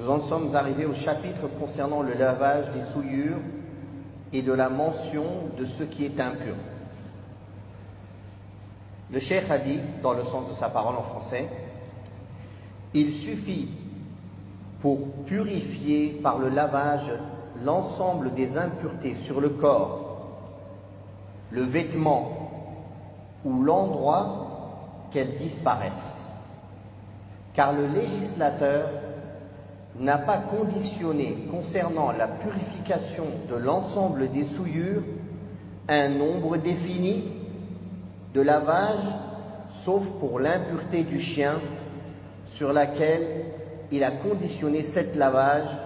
Nous en sommes arrivés au chapitre concernant le lavage des souillures et de la mention de ce qui est impur. Le cheikh a dit, dans le sens de sa parole en français, il suffit pour purifier par le lavage l'ensemble des impuretés sur le corps, le vêtement ou l'endroit qu'elles disparaissent. Car le législateur n'a pas conditionné concernant la purification de l'ensemble des souillures un nombre défini de lavage, sauf pour l'impureté du chien, sur laquelle il a conditionné 7 lavages,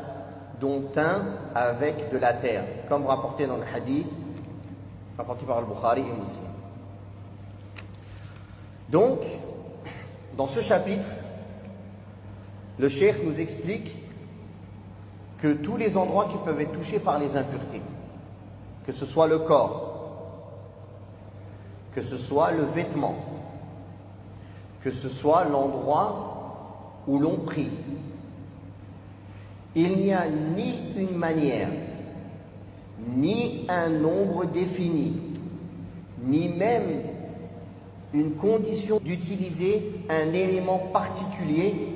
dont un avec de la terre, comme rapporté dans le hadith, rapporté par Al-Bukhari et Muslim. Donc, dans ce chapitre, le cheikh nous explique que tous les endroits qui peuvent être touchés par les impuretés, que ce soit le corps, que ce soit le vêtement, que ce soit l'endroit où l'on prie, il n'y a ni une manière, ni un nombre défini, ni même une condition d'utiliser un élément particulier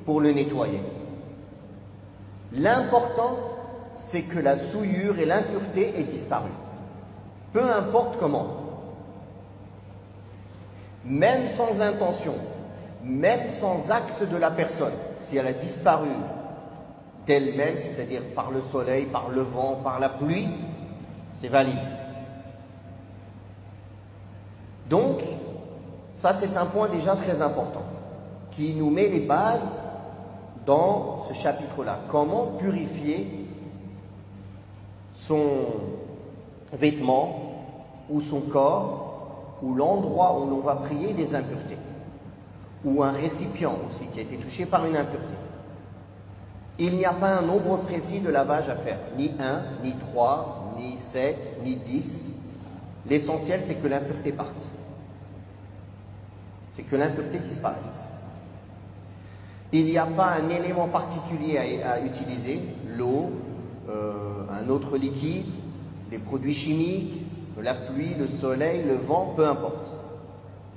pour le nettoyer. L'important, c'est que la souillure et l'impureté aient disparu. Peu importe comment. Même sans intention, même sans acte de la personne, si elle a disparu d'elle-même, c'est-à-dire par le soleil, par le vent, par la pluie, c'est valide. Donc, ça c'est un point déjà très important, qui nous met les bases dans ce chapitre-là. Comment purifier son vêtement ou son corps ou l'endroit où l'on va prier des impuretés, ou un récipient aussi qui a été touché par une impureté. Il n'y a pas un nombre précis de lavage à faire, ni 1, ni 3, ni 7, ni 10. L'essentiel, c'est que l'impureté parte. C'est que l'impureté disparaisse. Il n'y a pas un élément particulier à utiliser, l'eau, un autre liquide, des produits chimiques, la pluie, le soleil, le vent, peu importe.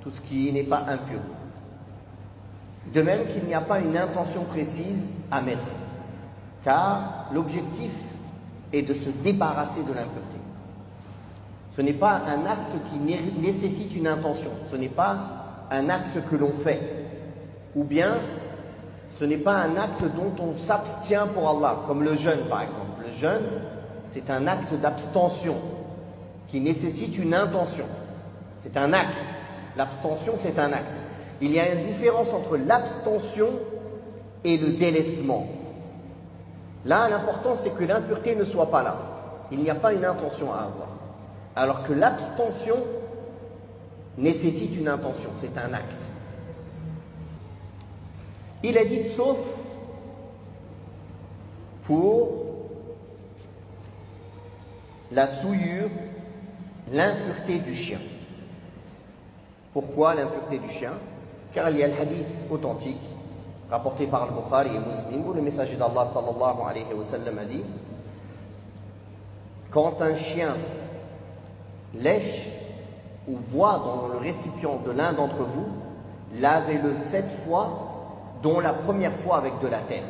Tout ce qui n'est pas impur. De même qu'il n'y a pas une intention précise à mettre, car l'objectif est de se débarrasser de l'impureté. Ce n'est pas un acte qui nécessite une intention, ce n'est pas un acte que l'on fait, ou bien ce n'est pas un acte dont on s'abstient pour Allah, comme le jeûne par exemple. Le jeûne, c'est un acte d'abstention qui nécessite une intention. C'est un acte. L'abstention, c'est un acte. Il y a une différence entre l'abstention et le délaissement. Là, l'important, c'est que l'impureté ne soit pas là. Il n'y a pas une intention à avoir. Alors que l'abstention nécessite une intention, c'est un acte. Il a dit sauf pour la souillure, l'impureté du chien. Pourquoi l'impureté du chien? Car il y a le hadith authentique rapporté par Al-Bukhari et Muslim où le messager d'Allah sallallahu alayhi wa sallam a dit: quand un chien lèche ou boit dans le récipient de l'un d'entre vous, lavez-le 7 fois, dont la première fois avec de la terre.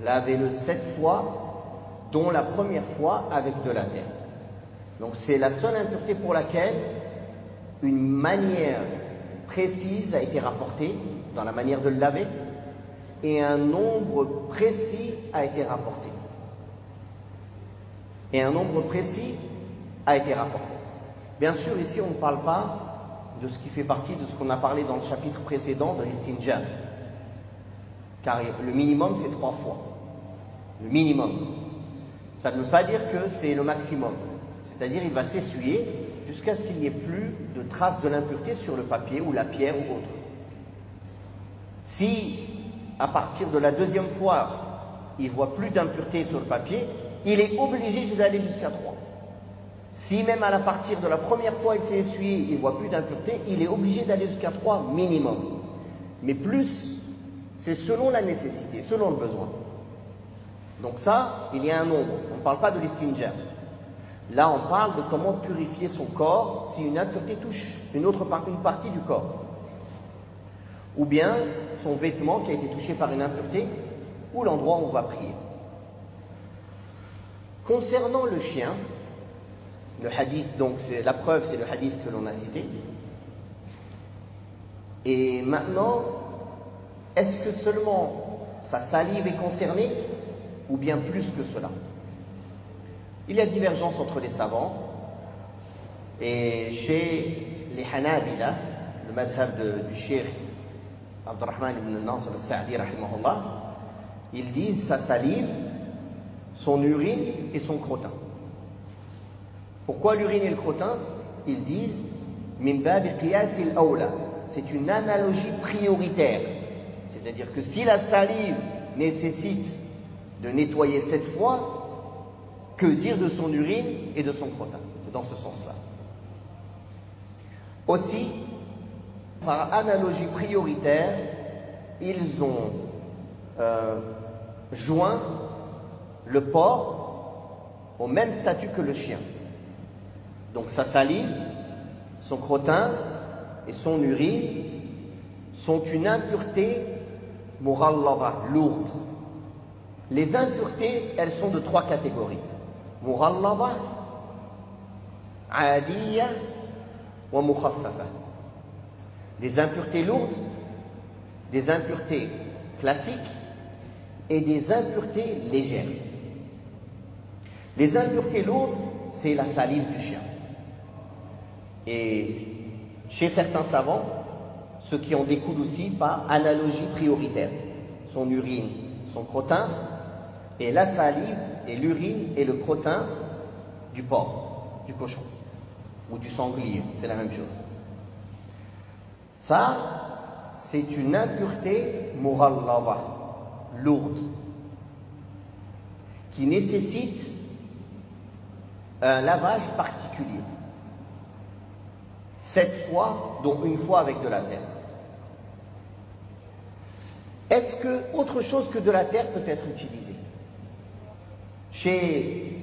Lavez-le 7 fois, dont la première fois avec de la terre. Donc c'est la seule impureté pour laquelle une manière précise a été rapportée dans la manière de le laver et un nombre précis a été rapporté. Et un nombre précis a été rapporté. Bien sûr, ici on ne parle pas de ce qui fait partie de ce qu'on a parlé dans le chapitre précédent de l'istinja. Car le minimum c'est 3 fois. Le minimum. Ça ne veut pas dire que c'est le maximum. C'est-à-dire il va s'essuyer jusqu'à ce qu'il n'y ait plus de traces de l'impureté sur le papier ou la pierre ou autre. Si, à partir de la 2e fois, il ne voit plus d'impureté sur le papier, il est obligé d'aller jusqu'à 3. Si même à partir de la première fois il s'est essuyé, il ne voit plus d'impureté, il est obligé d'aller jusqu'à 3 minimum. Mais plus C'est selon la nécessité, selon le besoin. Donc ça, il y a un nombre. On ne parle pas de l'istinja. Là, on parle de comment purifier son corps si une impureté touche une partie du corps. Ou bien son vêtement qui a été touché par une impureté, ou l'endroit où on va prier. Concernant le chien, le hadith, donc la preuve, c'est le hadith que l'on a cité. Et maintenant, est-ce que seulement sa salive est concernée, ou bien plus que cela? Il y a divergence entre les savants, et chez les Hanabila, le madhab du Cheikh Abdurrahman ibn Nasr al-Sa'di, rahimahullah, ils disent sa salive, son urine et son crottin. Pourquoi l'urine et le crottin? Ils disent min bab qiyas al-awla. C'est une analogie prioritaire. C'est-à-dire que si la salive nécessite de nettoyer 7 fois, que dire de son urine et de son crottin? C'est dans ce sens-là. Aussi, par analogie prioritaire, ils ont joint le porc au même statut que le chien. Donc sa salive, son crottin et son urine sont une impureté mughallaba, lourde. Les impuretés, elles sont de 3 catégories. Mughallaba, adiyya wa mukhaffafa. Des impuretés lourdes, des impuretés classiques et des impuretés légères. Les impuretés lourdes, c'est la salive du chien. Et chez certains savants, ce qui en découle aussi par analogie prioritaire. Son urine, son crottin, et la salive et l'urine et le crottin du porc, du cochon, ou du sanglier, c'est la même chose. Ça, c'est une impureté mughallaba, lourde, qui nécessite un lavage particulier. 7 fois, dont une fois avec de la terre. Est-ce que autre chose que de la terre peut être utilisée? Chez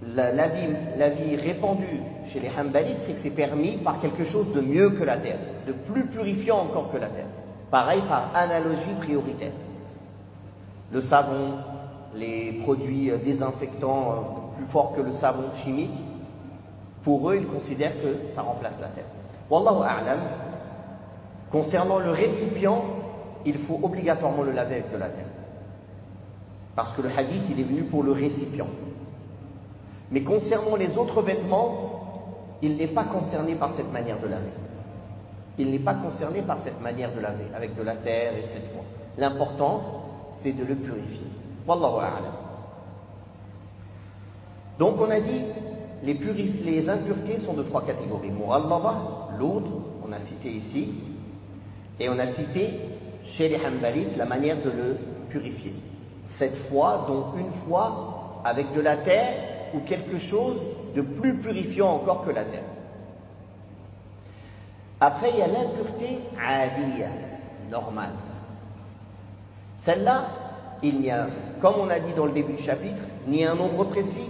l'avis répandu chez les Hanbalites, c'est que c'est permis par quelque chose de mieux que la terre, de plus purifiant encore que la terre. Pareil par analogie prioritaire. Le savon, les produits désinfectants plus forts que le savon chimique, pour eux, ils considèrent que ça remplace la terre. Wallahu a'lam. Concernant le récipient, il faut obligatoirement le laver avec de la terre. Parce que le hadith, il est venu pour le récipient. Mais concernant les autres vêtements, il n'est pas concerné par cette manière de laver. Il n'est pas concerné par cette manière de laver, avec de la terre et 7 fois. L'important, c'est de le purifier. Wallahu a'lam. Donc on a dit, les impuretés sont de 3 catégories. Mughallaba, lourde, on a cité ici, et on a cité chez les Hanbalites la manière de le purifier. 7 fois, dont une fois avec de la terre ou quelque chose de plus purifiant encore que la terre. Après, il y a l'impureté adiyya, normale. Celle-là, il n'y a, comme on a dit dans le début du chapitre, ni un nombre précis,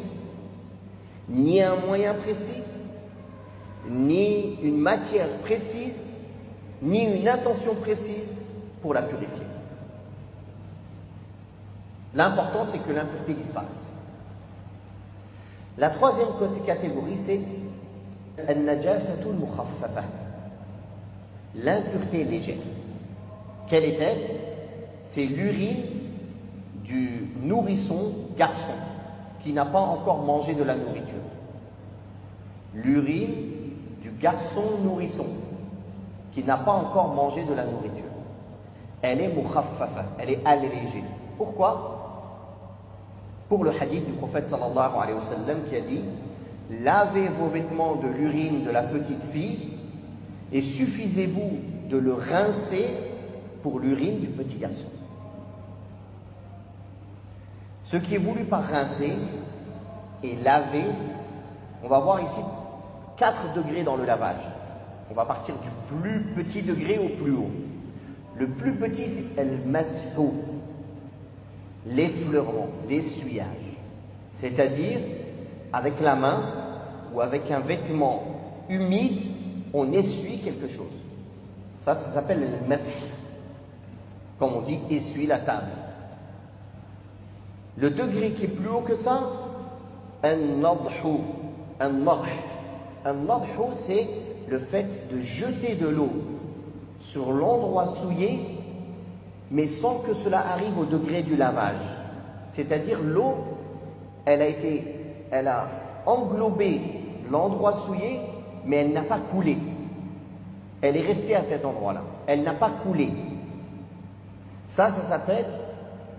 ni un moyen précis, ni une matière précise, ni une intention précise pour la purifier. L'important, c'est que l'impureté disparaisse. La 3e catégorie, c'est al-najasatul mukhaffafa, l'impureté légère. Quelle est-elle? C'est l'urine du nourrisson garçon qui n'a pas encore mangé de la nourriture. L'urine du garçon nourrisson qui n'a pas encore mangé de la nourriture. Elle est mukhaffafa, elle est allégée. Pourquoi? Pour le hadith du prophète sallallahu alayhi wa sallam qui a dit: lavez vos vêtements de l'urine de la petite fille et suffisez-vous de le rincer pour l'urine du petit garçon. Ce qui est voulu par rincer et laver, on va voir ici 4 degrés dans le lavage. On va partir du plus petit degré au plus haut. Le plus petit, c'est al-mashu, l'effleurement, l'essuyage. C'est-à-dire, avec la main ou avec un vêtement humide, on essuie quelque chose. Ça s'appelle le masih. Comme on dit, essuie la table. Le degré qui est plus haut que ça, an-nadhu. An-nadhu, c'est le fait de jeter de l'eau sur l'endroit souillé, mais sans que cela arrive au degré du lavage. C'est-à-dire l'eau, elle a englobé l'endroit souillé, mais elle n'a pas coulé. Elle est restée à cet endroit-là. Elle n'a pas coulé. Ça s'appelle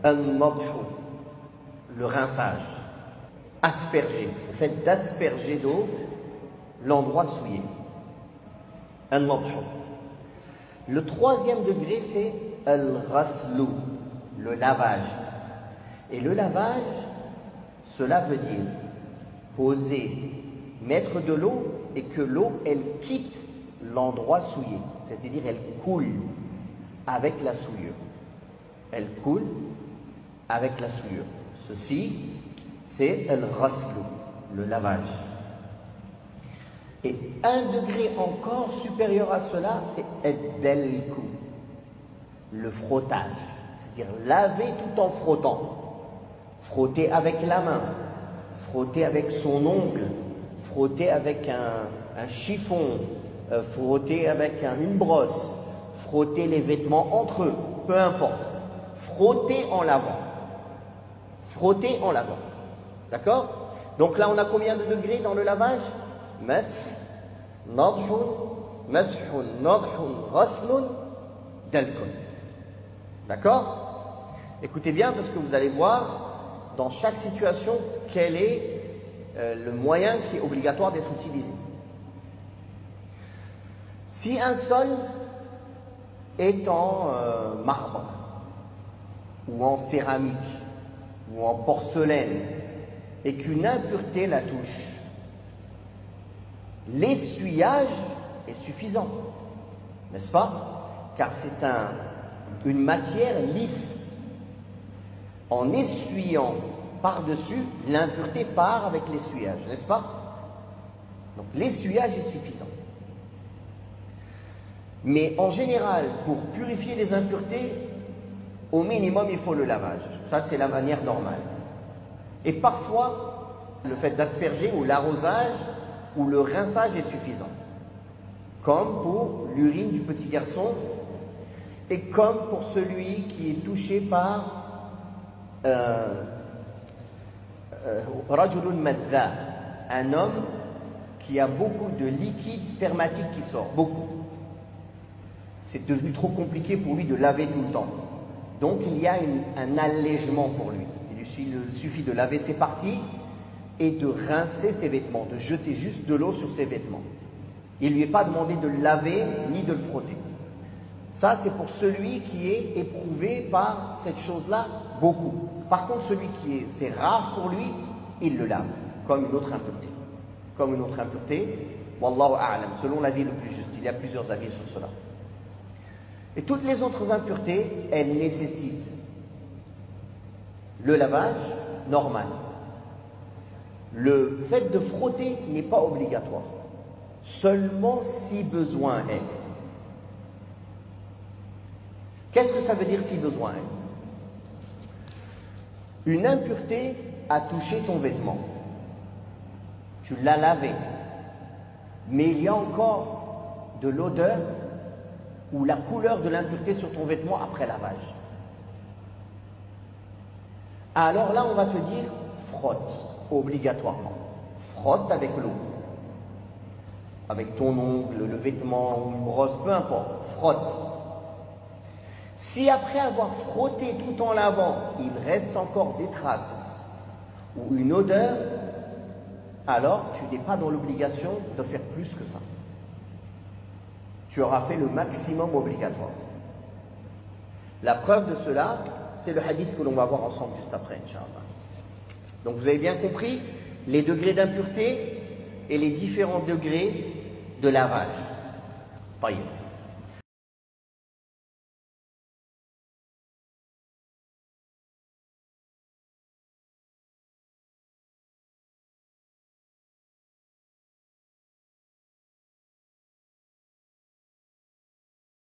an-nadhu, le rinçage. Asperger, le fait d'asperger d'eau l'endroit souillé. An-nadhu. Le troisième degré, c'est al-ghaslu, le lavage. Et le lavage, cela veut dire poser, mettre de l'eau et que l'eau, elle quitte l'endroit souillé. C'est-à-dire, elle coule avec la souillure. Elle coule avec la souillure. Ceci, c'est al-ghaslu, le lavage. Et un degré encore supérieur à cela, c'est ad-dalku, le frottage. C'est-à-dire laver tout en frottant. Frotter avec la main, frotter avec son ongle, frotter avec un chiffon, frotter avec une brosse, frotter les vêtements entre eux, peu importe. Frotter en lavant. Frotter en lavant. D'accord? Donc là, on a combien de degrés dans le lavage? Mash, nadhun, mashun, nadhun, ghaslun, dalkun. D'accord? Écoutez bien parce que vous allez voir dans chaque situation quel est le moyen qui est obligatoire d'être utilisé. Si un sol est en marbre ou en céramique ou en porcelaine et qu'une impureté la touche, l'essuyage est suffisant, n'est-ce pas? Car c'est une matière lisse. En essuyant par-dessus, l'impureté part avec l'essuyage, n'est-ce pas? Donc l'essuyage est suffisant. Mais en général, pour purifier les impuretés, au minimum, il faut le lavage. Ça, c'est la manière normale. Et parfois, le fait d'asperger ou l'arrosage ou le rinçage est suffisant. Comme pour l'urine du petit garçon et comme pour celui qui est touché par rajulun madha, un homme qui a beaucoup de liquide spermatique qui sort, beaucoup. C'est devenu trop compliqué pour lui de laver tout le temps. Donc il y a un allègement pour lui. Il suffit de laver ses parties et de rincer ses vêtements, de jeter juste de l'eau sur ses vêtements. Il ne lui est pas demandé de le laver ni de le frotter. Ça, c'est pour celui qui est éprouvé par cette chose-là, beaucoup. Par contre, celui c'est rare pour lui, il le lave, comme une autre impureté. Comme une autre impureté, wallahu a'lam, selon l'avis le plus juste. Il y a plusieurs avis sur cela. Et toutes les autres impuretés, elles nécessitent le lavage normal. Le fait de frotter n'est pas obligatoire, seulement si besoin est. Qu'est-ce que ça veut dire si besoin est? Une impureté a touché ton vêtement. Tu l'as lavé. Mais il y a encore de l'odeur ou la couleur de l'impureté sur ton vêtement après lavage. Alors là, on va te dire, frotte, obligatoirement. Frotte avec l'eau. Avec ton ongle, le vêtement, ou une brosse, peu importe. Frotte. Si après avoir frotté tout en lavant, il reste encore des traces ou une odeur, alors tu n'es pas dans l'obligation de faire plus que ça. Tu auras fait le maximum obligatoire. La preuve de cela, c'est le hadith que l'on va voir ensemble juste après, Inch'Allah. Donc vous avez bien compris les degrés d'impureté et les différents degrés de lavage. Taïeb.